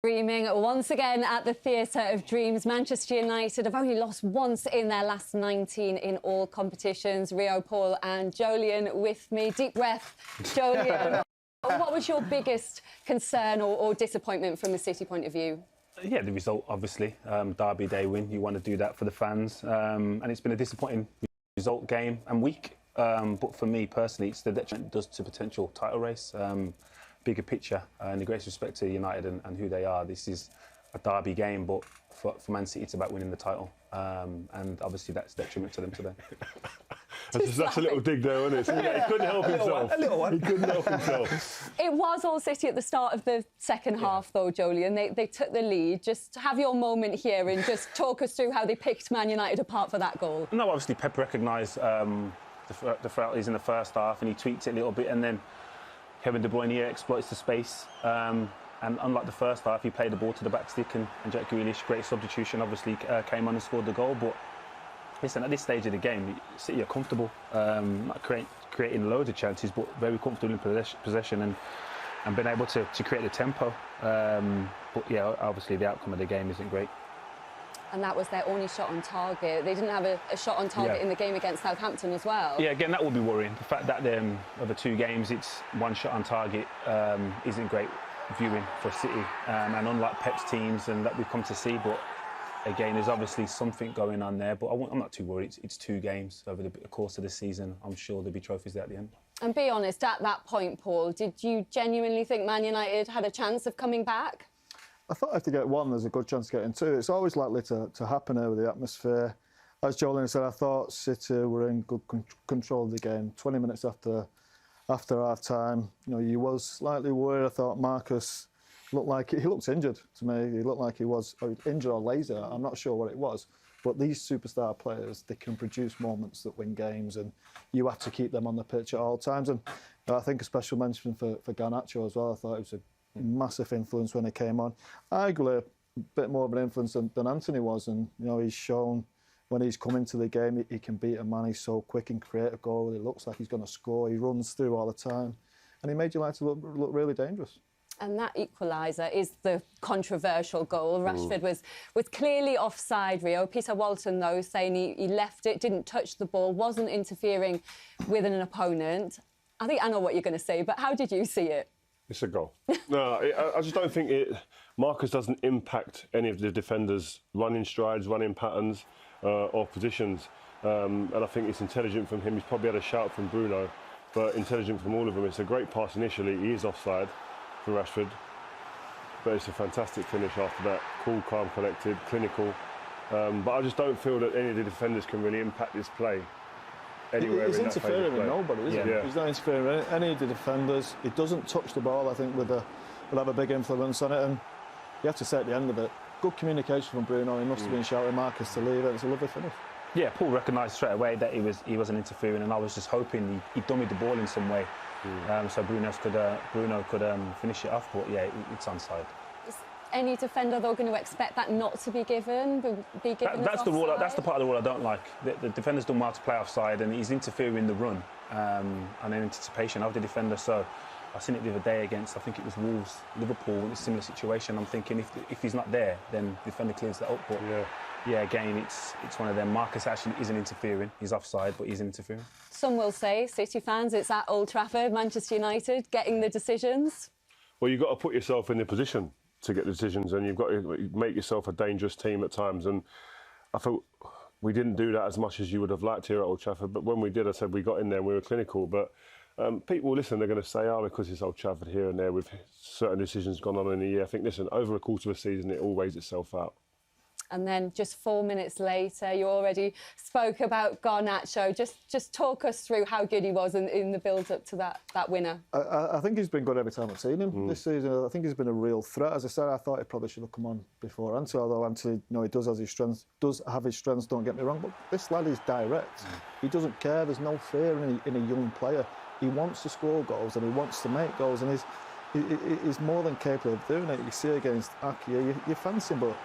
Dreaming once again at the Theatre of Dreams. Manchester United have only lost once in their last 19 in all competitions. Rio, Paul and Jolyon with me. Deep breath, Jolyon. What was your biggest concern or disappointment from the City point of view? Yeah, the result, obviously. Derby day win, you want to do that for the fans. And it's been a disappointing result, game and week. But for me personally, it's the detriment it does to potential title race. Bigger picture, and the greatest respect to United and who they are. This is a derby game, but for Man City, it's about winning the title. And obviously, that's detriment to them today. That's a little dig there, wasn't it? He couldn't help himself. A little one. He couldn't help himself. It was all City at the start of the second half, though, Jolyon. They took the lead. Just have your moment here and just talk us through how they picked Man United apart for that goal. No, obviously, Pep recognised the frailties in the first half, and he tweaked it a little bit, and then Kevin De Bruyne exploits the space, and unlike the first half, he played the ball to the back stick, and Jack Grealish, great substitution, obviously came on and scored the goal. But listen, at this stage of the game, City are comfortable, not creating loads of chances, but very comfortable in possession and been able to create the tempo. But yeah, obviously the outcome of the game isn't great. And that was their only shot on target. They didn't have a shot on target in the game against Southampton as well. Yeah, again, that will be worrying. The fact that over 2 games, it's 1 shot on target isn't great viewing for City. And unlike Pep's teams and that we've come to see, but again, there's obviously something going on there. But I'm not too worried. It's 2 games over the course of the season. I'm sure there'll be trophies there at the end. And be honest, at that point, Paul, did you genuinely think Man United had a chance of coming back? I thought if they get 1, there's a good chance of getting 2. It's always likely to happen over the atmosphere. As Jolyon said, I thought City were in good control of the game. 20 minutes after half time, you was slightly worried. I thought Marcus looked like he looked injured to me. He looked like he was injured or lazy. I'm not sure what it was. But these superstar players, they can produce moments that win games, and you have to keep them on the pitch at all times. And I think a special mention for Garnacho as well. I thought it was a massive influence when he came on. Arguably a bit more of an influence than Anthony was, and he's shown when he's come into the game he can beat a man. He's so quick and create a goal. He looks like he's going to score. He runs through all the time, and he made United look really dangerous. And that equaliser is the controversial goal. Rashford was clearly offside, Rio. Peter Walton, though, saying he left it, didn't touch the ball, wasn't interfering with an opponent. I think I know what you're going to say, but how did you see it? It's a goal. No, I just don't think Marcus doesn't impact any of the defenders' running strides, running patterns, or positions. And I think it's intelligent from him. He's probably had a shout from Bruno, but intelligent from all of them. It's a great pass initially. He is offside for Rashford, but it's a fantastic finish after that. Cool, calm, collected, clinical. But I just don't feel that any of the defenders can really impact this play. He's interfering with nobody, isn't he? Yeah. He's not interfering with any of the defenders. He doesn't touch the ball. I think will have a big influence on it. And you have to say at the end of it, good communication from Bruno. He must have been shouting Marcus to leave it. It's a lovely finish. Yeah, Paul recognised straight away that he wasn't interfering, and I was just hoping he dummied the ball in some way, so Bruno could finish it off. But yeah, it's onside. Any defender, though, going to expect that not to be given? That's the rule. That's the part of the rule I don't like. The defender's done well to play offside, and he's interfering in the run and in anticipation of the defender. So I seen it the other day against, I think it was Wolves, Liverpool, in a similar situation. I'm thinking if he's not there, then the defender clears that up. But yeah, again, it's one of them. Marcus actually isn't interfering. He's offside, but he's interfering. Some will say, City fans, it's at Old Trafford, Manchester United getting the decisions. Well, you've got to put yourself in the position to get decisions, and you've got to make yourself a dangerous team at times. And I thought we didn't do that as much as you would have liked here at Old Trafford. But when we did, I said we got in there and we were clinical. But people, listen, they're going to say, because it's Old Trafford here and there with certain decisions gone on in a year. I think, listen, over a quarter of a season, it all weighs itself out. And then just 4 minutes later, you already spoke about Garnacho. Just talk us through how good he was in the build-up to that winner. I think he's been good every time I've seen him this season. I think he's been a real threat. As I said, I thought he probably should have come on before Anthony, although Anthony, he does have his strengths, don't get me wrong. But this lad is direct. He doesn't care. There's no fear in a young player. He wants to score goals and he wants to make goals, and he's more than capable of doing it. You see against Aki, you fancy him, but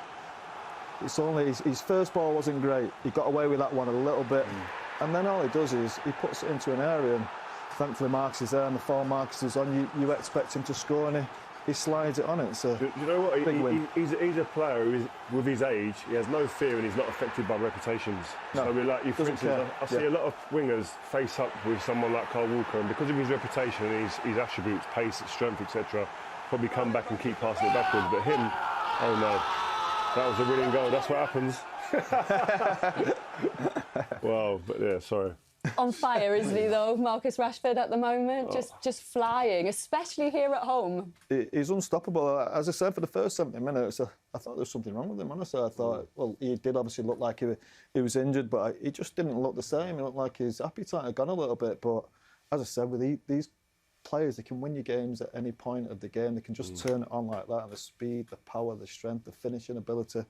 it's only his first ball wasn't great. He got away with that one a little bit, and then all he does is he puts it into an area, and thankfully Marcus is there, and the 4 Marcus is on. You expect him to score, and he slides it on it. So you know what? Big win. He's a player who is, with his age, he has no fear and he's not affected by reputations. No, So we're like, for instance, I see a lot of wingers face up with someone like Kyle Walker, and because of his reputation and his attributes, pace, strength, etc., probably come back and keep passing it backwards. But him, oh no, that was a winning goal. That's what happens. Wow, but yeah, sorry. On fire, isn't he, though, Marcus Rashford at the moment? Just flying, especially here at home. He's unstoppable. As I said, for the first 70 minutes, I thought there was something wrong with him, honestly. I thought, well, he did obviously look like he was injured, but he just didn't look the same. He looked like his appetite had gone a little bit. But as I said, with these players, they can win you games at any point of the game. They can just turn it on like that. And the speed, the power, the strength, the finishing ability.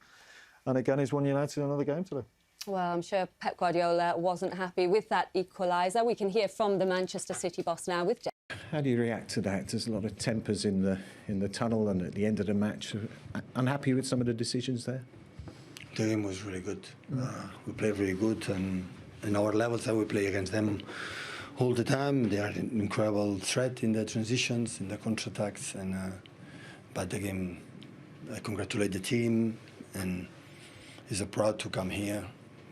And again, he's won United another game today. Well, I'm sure Pep Guardiola wasn't happy with that equaliser. We can hear from the Manchester City boss now with Jeff. How do you react to that? There's a lot of tempers in the tunnel and at the end of the match. Unhappy with some of the decisions there? The game was really good. We played really good, and in our levels that we play against them all the time. They are an incredible threat in the transitions, in the counter-attacks, and but the game, I congratulate the team, and it's a proud to come here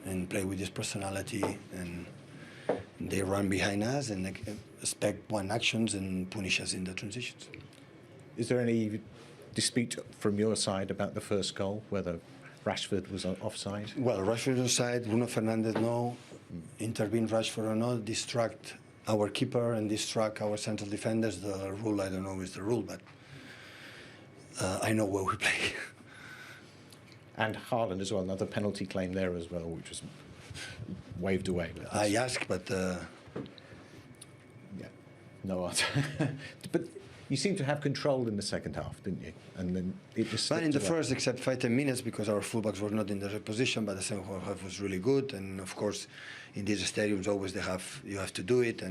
and play with this personality, and they run behind us and expect one actions and punish us in the transitions. Is there any dispute from your side about the first goal, whether Rashford was offside? Well, Rashford offside, Bruno Fernandes no, intervene Rashford or not, distract our keeper and distract our central defenders. The rule, I don't know is the rule, but I know where we play. And Haaland as well, another penalty claim there as well, which was waved away. I asked, but... yeah, no answer. But you seemed to have control in the second half, didn't you? And then it just... But in the first, except 5-10 minutes, because our fullbacks were not in the right position, but the second half was really good. And of course, in these stadiums, always you have to do it.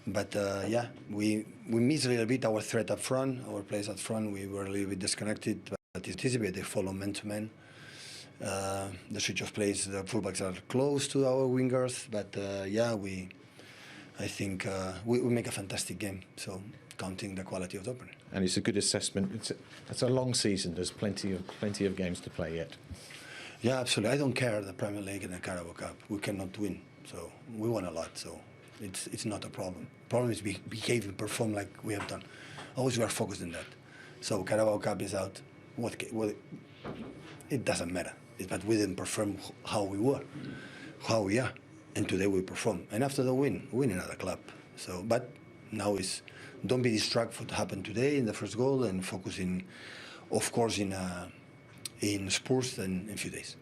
But yeah, we missed a little bit our threat up front, our players up front. We were a little bit disconnected. But it's easy, they follow man-to-man. The switch of plays, the fullbacks are close to our wingers, but yeah, I think we make a fantastic game, so counting the quality of the opening. And it's a good assessment. It's a long season, there's plenty of games to play yet. Yeah, absolutely. I don't care the Premier League and the Carabao Cup. We cannot win, so we won a lot, so it's not a problem. The problem is behave and perform like we have done. Always we are focused on that. So Carabao Cup is out. It doesn't matter. But we didn't perform how we were, how we are, and today we perform. And after the win another club. So, but now is don't be distracted for what happened today in the first goal, and focus of course, in Spurs and in a few days.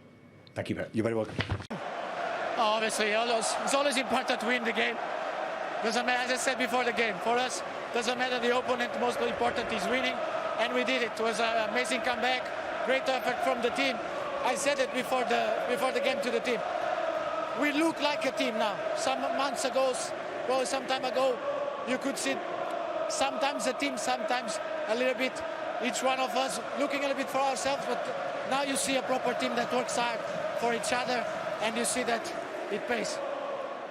Thank you, Pat. You're very welcome. Obviously, it's always important to win the game. Doesn't matter, as I said before the game, for us, doesn't matter the opponent. Most important is winning. And we did it. It was an amazing comeback, great effort from the team. I said it before the game to the team. We look like a team now. Some months ago, well, some time ago, you could see sometimes a team, sometimes a little bit, each one of us looking a little bit for ourselves, but now you see a proper team that works hard for each other, and you see that it pays.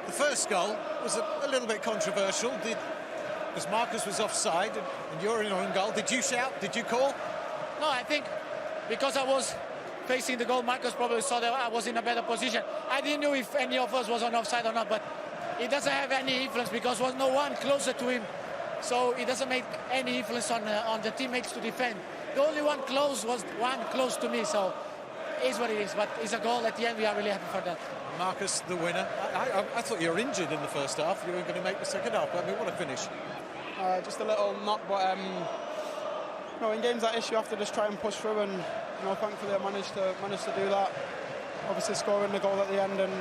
The first goal was a little bit controversial. Because Marcus was offside and you're in on goal. Did you shout? Did you call? No, I think because I was facing the goal, Marcus probably saw that I was in a better position. I didn't know if any of us was on offside or not, but it doesn't have any influence because there was no one closer to him. So it doesn't make any influence on the teammates to defend. The only one close was one close to me, so it is what it is. But it's a goal at the end. We are really happy for that. Marcus, the winner. I thought you were injured in the first half. You were going to make the second half. I mean, what a finish. Just a little knock, but in games like this, you have to just try and push through, and thankfully I managed to do that. Obviously, scoring the goal at the end and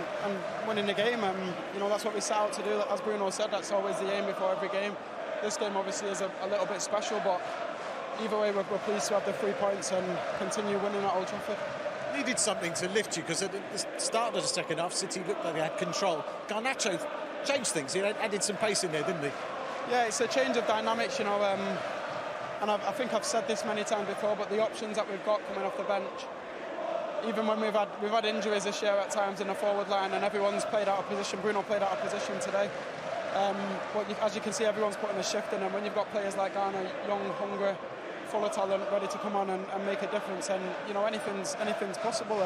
winning the game, that's what we set out to do. As Bruno said, that's always the aim before every game. This game obviously is a little bit special, but either way, we're pleased to have the 3 points and continue winning at Old Trafford. Needed something to lift you, because at the start of the second half, City looked like they had control. Garnacho changed things. He added some pace in there, didn't he? Yeah, it's a change of dynamics, and I think I've said this many times before, but the options that we've got coming off the bench, even when we've had injuries this year at times in the forward line, and everyone's played out of position. Bruno played out of position today. But as you can see, everyone's putting a shift in, and when you've got players like Garner, young, hungry, full of talent, ready to come on and make a difference. And you know, anything's possible.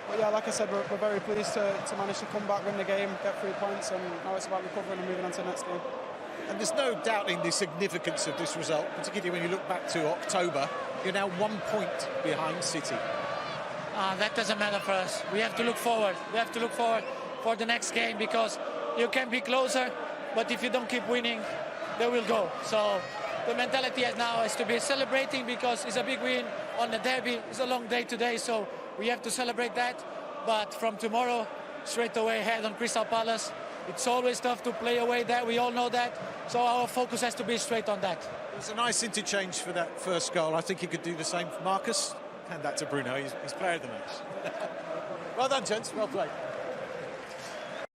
But yeah, like I said, we're very pleased to manage to come back, win the game, get 3 points, and now it's about recovering and moving on to the next game. And there's no doubting the significance of this result, particularly when you look back to October. You're now 1 point behind City. That doesn't matter for us. We have to look forward. We have to look forward for the next game, because you can be closer, but if you don't keep winning, they will go. So the mentality now is to be celebrating, because it's a big win on the derby. It's a long day today, so we have to celebrate that. But from tomorrow, straight away head on Crystal Palace. It's always tough to play away there, we all know that. So our focus has to be straight on that. It was a nice interchange for that first goal. I think he could do the same for Marcus. Hand that to Bruno, he's player of the match. Well done, gents, well played.